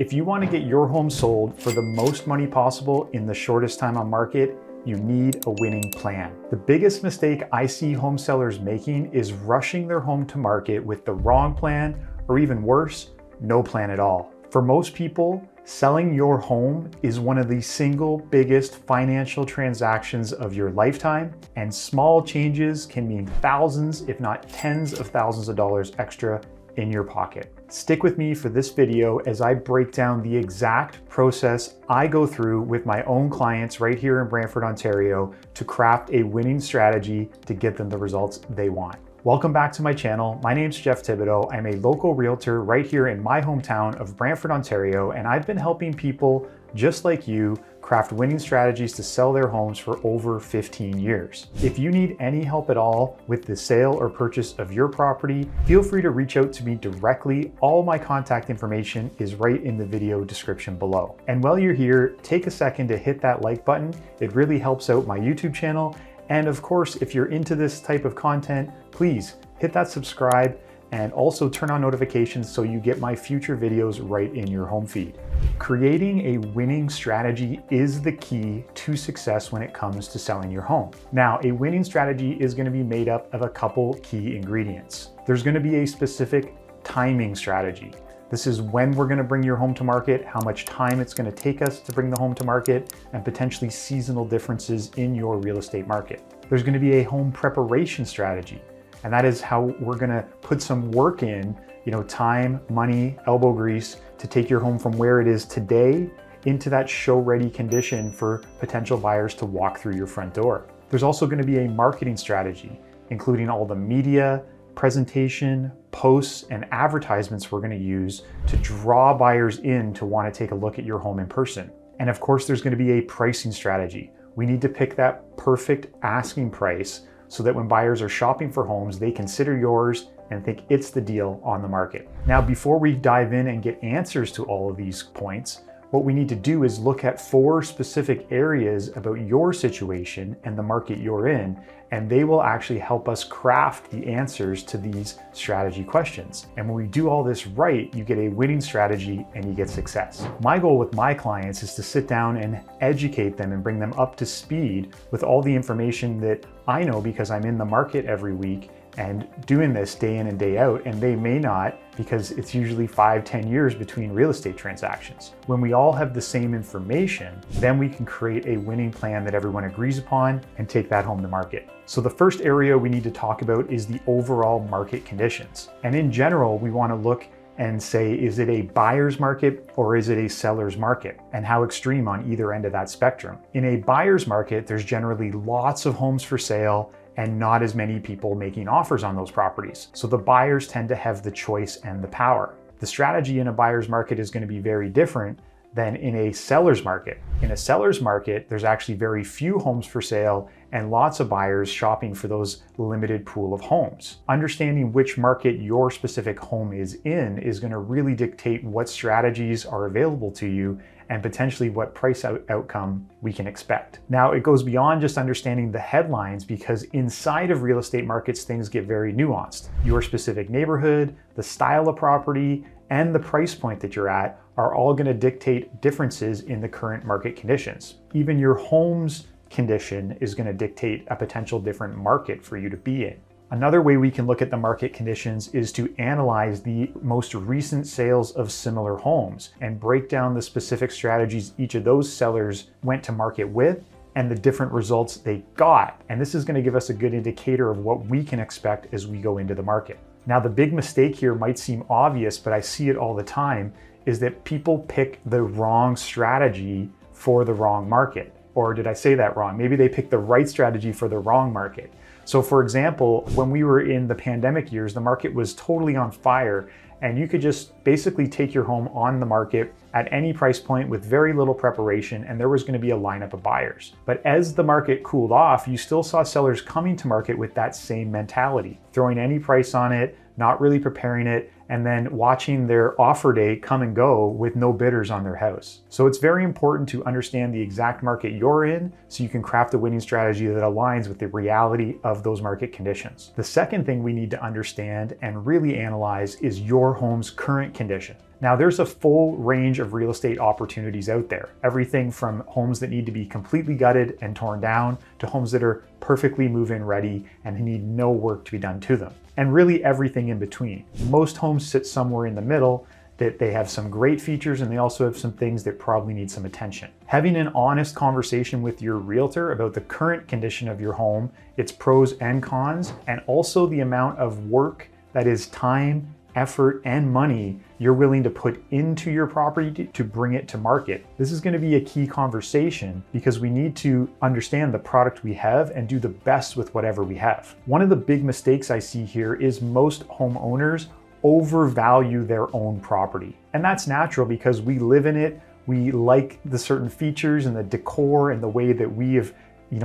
If you want to get your home sold for the most money possible in the shortest time on market, you need a winning plan. The biggest mistake I see home sellers making is rushing their home to market with the wrong plan, or even worse, no plan at all. For most people, selling your home is one of the single biggest financial transactions of your lifetime, and small changes can mean thousands, if not tens of thousands of dollars extra in your pocket. Stick with me for this video as I break down the exact process I go through with my own clients right here in Brantford, Ontario, to craft a winning strategy to get them the results they want. Welcome back to my channel. My name's Jeff Thibodeau. I'm a local realtor right here in my hometown of Brantford, Ontario, and I've been helping people just like you craft winning strategies to sell their homes for over 15 years. If you need any help at all with the sale or purchase of your property, feel free to reach out to me directly. All my contact information is right in the video description below. And while you're here, take a second to hit that like button. It really helps out my YouTube channel. And of course, if you're into this type of content, please hit that subscribe and also turn on notifications so you get my future videos right in your home feed. Creating a winning strategy is the key to success when it comes to selling your home. Now, a winning strategy is going to be made up of a couple key ingredients. There's going to be a specific timing strategy. This is when we're going to bring your home to market, how much time it's going to take us to bring the home to market, and potentially seasonal differences in your real estate market. There's going to be a home preparation strategy, and that is how we're going to put some work in, time, money, elbow grease to take your home from where it is today into that show-ready condition for potential buyers to walk through your front door. There's also going to be a marketing strategy, including all the media, presentation, posts, and advertisements we're going to use to draw buyers in to want to take a look at your home in person. And of course, there's going to be a pricing strategy. We need to pick that perfect asking price so that when buyers are shopping for homes, they consider yours and think it's the deal on the market. Now, before we dive in and get answers to all of these points, what we need to do is look at 4 specific areas about your situation and the market you're in, and they will actually help us craft the answers to these strategy questions. And when we do all this right, you get a winning strategy and you get success. My goal with my clients is to sit down and educate them and bring them up to speed with all the information that I know because I'm in the market every week and doing this day in and day out, and they may not, because it's usually 5-10 years between real estate transactions. When we all have the same information, then we can create a winning plan that everyone agrees upon and take that home to market. So the first area we need to talk about is the overall market conditions. And in general, we want to look and say, is it a buyer's market or is it a seller's market? And how extreme on either end of that spectrum. In a buyer's market, there's generally lots of homes for sale and not as many people making offers on those properties. So the buyers tend to have the choice and the power. The strategy in a buyer's market is going to be very different than in a seller's market. In a seller's market, there's actually very few homes for sale and lots of buyers shopping for those limited pool of homes. Understanding which market your specific home is in is going to really dictate what strategies are available to you and potentially what price outcome we can expect. Now, it goes beyond just understanding the headlines, because inside of real estate markets, things get very nuanced. Your specific neighborhood, the style of property, and the price point that you're at are all going to dictate differences in the current market conditions. Even your home's condition is going to dictate a potential different market for you to be in. Another way we can look at the market conditions is to analyze the most recent sales of similar homes and break down the specific strategies each of those sellers went to market with and the different results they got. And this is going to give us a good indicator of what we can expect as we go into the market. Now, the big mistake here might seem obvious, but I see it all the time, is that people pick the wrong strategy for the wrong market. Or did I say that wrong? Maybe they picked the right strategy for the wrong market. So for example, when we were in the pandemic years, the market was totally on fire, and you could just basically take your home on the market at any price point with very little preparation, and there was going to be a lineup of buyers. But as the market cooled off, you still saw sellers coming to market with that same mentality, throwing any price on it, not really preparing it, and then watching their offer date come and go with no bidders on their house. So it's very important to understand the exact market you're in so you can craft a winning strategy that aligns with the reality of those market conditions. The second thing we need to understand and really analyze is your home's current condition. Now, there's a full range of real estate opportunities out there. Everything from homes that need to be completely gutted and torn down to homes that are perfectly move-in ready and need no work to be done to them. And really everything in between. Most homes sit somewhere in the middle, that they have some great features and they also have some things that probably need some attention. Having an honest conversation with your realtor about the current condition of your home, its pros and cons, and also the amount of work, that is time, effort, and money you're willing to put into your property to bring it to market. This is going to be a key conversation because we need to understand the product we have and do the best with whatever we have. One of the big mistakes I see here is most homeowners overvalue their own property. And that's natural because we live in it. We like the certain features and the decor and the way that we have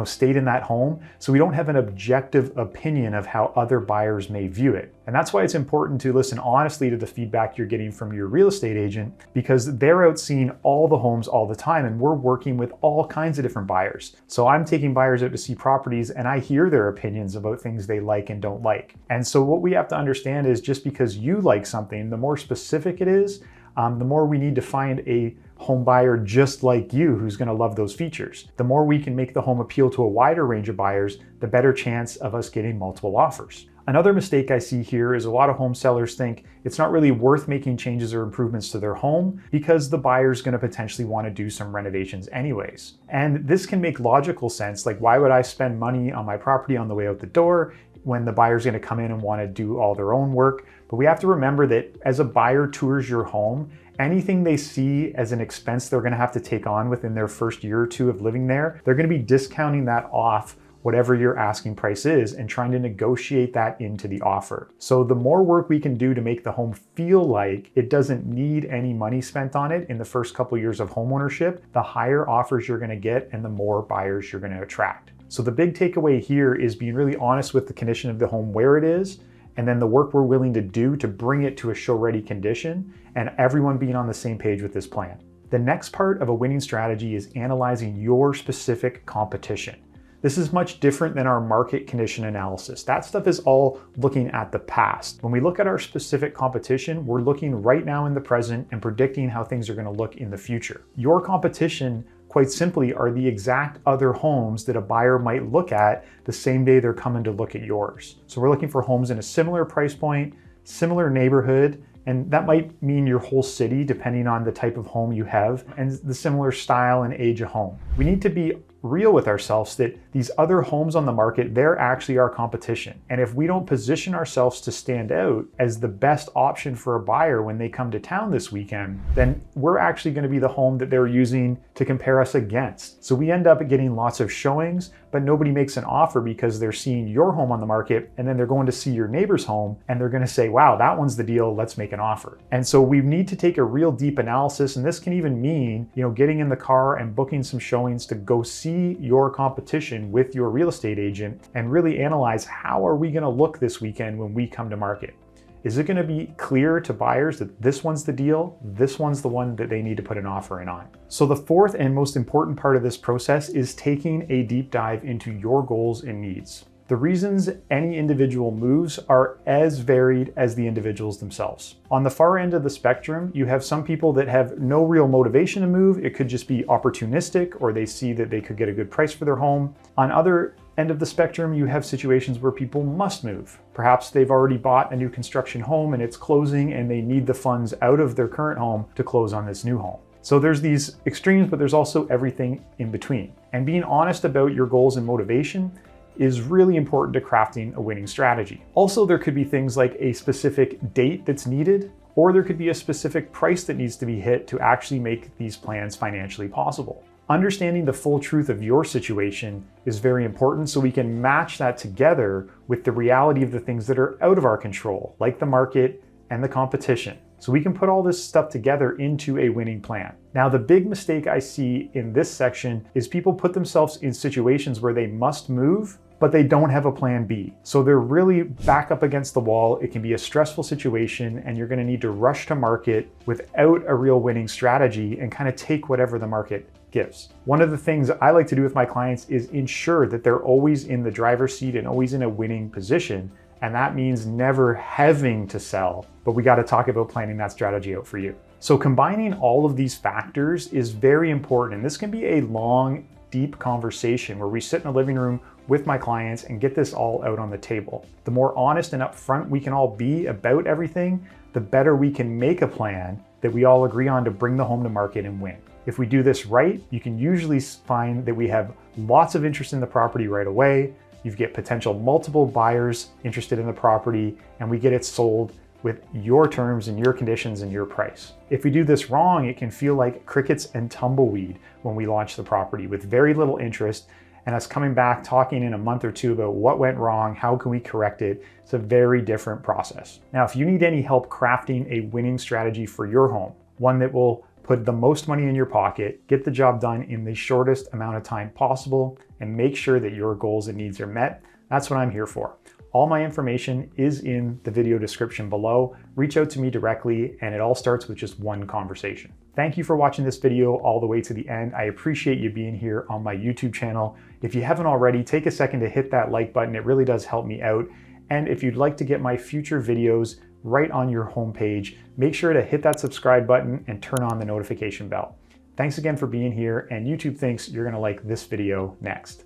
stayed in that home. So we don't have an objective opinion of how other buyers may view it. And that's why it's important to listen honestly to the feedback you're getting from your real estate agent, because they're out seeing all the homes all the time and we're working with all kinds of different buyers. So I'm taking buyers out to see properties and I hear their opinions about things they like and don't like. And so what we have to understand is just because you like something, the more specific it is, the more we need to find a home buyer just like you who's going to love those features. The more we can make the home appeal to a wider range of buyers, the better chance of us getting multiple offers. Another mistake I see here is a lot of home sellers think it's not really worth making changes or improvements to their home because the buyer's going to potentially want to do some renovations anyways. And this can make logical sense. Like, why would I spend money on my property on the way out the door when the buyer's going to come in and want to do all their own work? But we have to remember that as a buyer tours your home, anything they see as an expense they're going to have to take on within their first year or two of living there, they're going to be discounting that off whatever your asking price is and trying to negotiate that into the offer. So the more work we can do to make the home feel like it doesn't need any money spent on it in the first couple of years of homeownership, the higher offers you're going to get and the more buyers you're going to attract. So the big takeaway here is being really honest with the condition of the home where it is, and then the work we're willing to do to bring it to a show-ready condition, and everyone being on the same page with this plan. The next part of a winning strategy is analyzing your specific competition. This is much different than our market condition analysis. That stuff is all looking at the past. When we look at our specific competition, we're looking right now in the present and predicting how things are going to look in the future. Your competition, quite simply, are the exact other homes that a buyer might look at the same day they're coming to look at yours. So we're looking for homes in a similar price point, similar neighborhood, and that might mean your whole city depending on the type of home you have and the similar style and age of home. We need to be real with ourselves that these other homes on the market, they're actually our competition. And if we don't position ourselves to stand out as the best option for a buyer when they come to town this weekend, then we're actually going to be the home that they're using to compare us against. So we end up getting lots of showings, but nobody makes an offer because they're seeing your home on the market and then they're going to see your neighbor's home and they're going to say, wow, that one's the deal, let's make an offer. And so we need to take a real deep analysis, and this can even mean, getting in the car and booking some showings to go see your competition with your real estate agent and really analyze how are we going to look this weekend when we come to market. Is it going to be clear to buyers that this one's the deal, this one's the one that they need to put an offer in on? So the fourth and most important part of this process is taking a deep dive into your goals and needs. The reasons any individual moves are as varied as the individuals themselves. On the far end of the spectrum, you have some people that have no real motivation to move. It could just be opportunistic, or they see that they could get a good price for their home. On other end of the spectrum, you have situations where people must move. Perhaps they've already bought a new construction home and it's closing and they need the funds out of their current home to close on this new home. So there's these extremes, but there's also everything in between. And being honest about your goals and motivation is really important to crafting a winning strategy. Also, there could be things like a specific date that's needed, or there could be a specific price that needs to be hit to actually make these plans financially possible. Understanding the full truth of your situation is very important so we can match that together with the reality of the things that are out of our control, like the market and the competition. So we can put all this stuff together into a winning plan. Now, the big mistake I see in this section is people put themselves in situations where they must move, but they don't have a plan B. So they're really back up against the wall. It can be a stressful situation and you're going to need to rush to market without a real winning strategy and kind of take whatever the market gives. One of the things I like to do with my clients is ensure that they're always in the driver's seat and always in a winning position. And that means never having to sell, but we got to talk about planning that strategy out for you. So combining all of these factors is very important. And this can be a long, deep conversation where we sit in a living room with my clients and get this all out on the table. The more honest and upfront we can all be about everything, the better we can make a plan that we all agree on to bring the home to market and win. If we do this right, you can usually find that we have lots of interest in the property right away. You get potential multiple buyers interested in the property, and we get it sold with your terms and your conditions and your price. If we do this wrong, it can feel like crickets and tumbleweed when we launch the property with very little interest, and us coming back talking in a month or two about what went wrong, how can we correct it. It's a very different process. Now, if you need any help crafting a winning strategy for your home, one that will put the most money in your pocket, get the job done in the shortest amount of time possible, and make sure that your goals and needs are met, that's what I'm here for. All my information is in the video description below. Reach out to me directly, and it all starts with just one conversation. Thank you for watching this video all the way to the end. I appreciate you being here on my YouTube channel. If you haven't already, take a second to hit that like button. It really does help me out. And if you'd like to get my future videos right on your homepage, make sure to hit that subscribe button and turn on the notification bell. Thanks again for being here, and YouTube thinks you're gonna like this video next.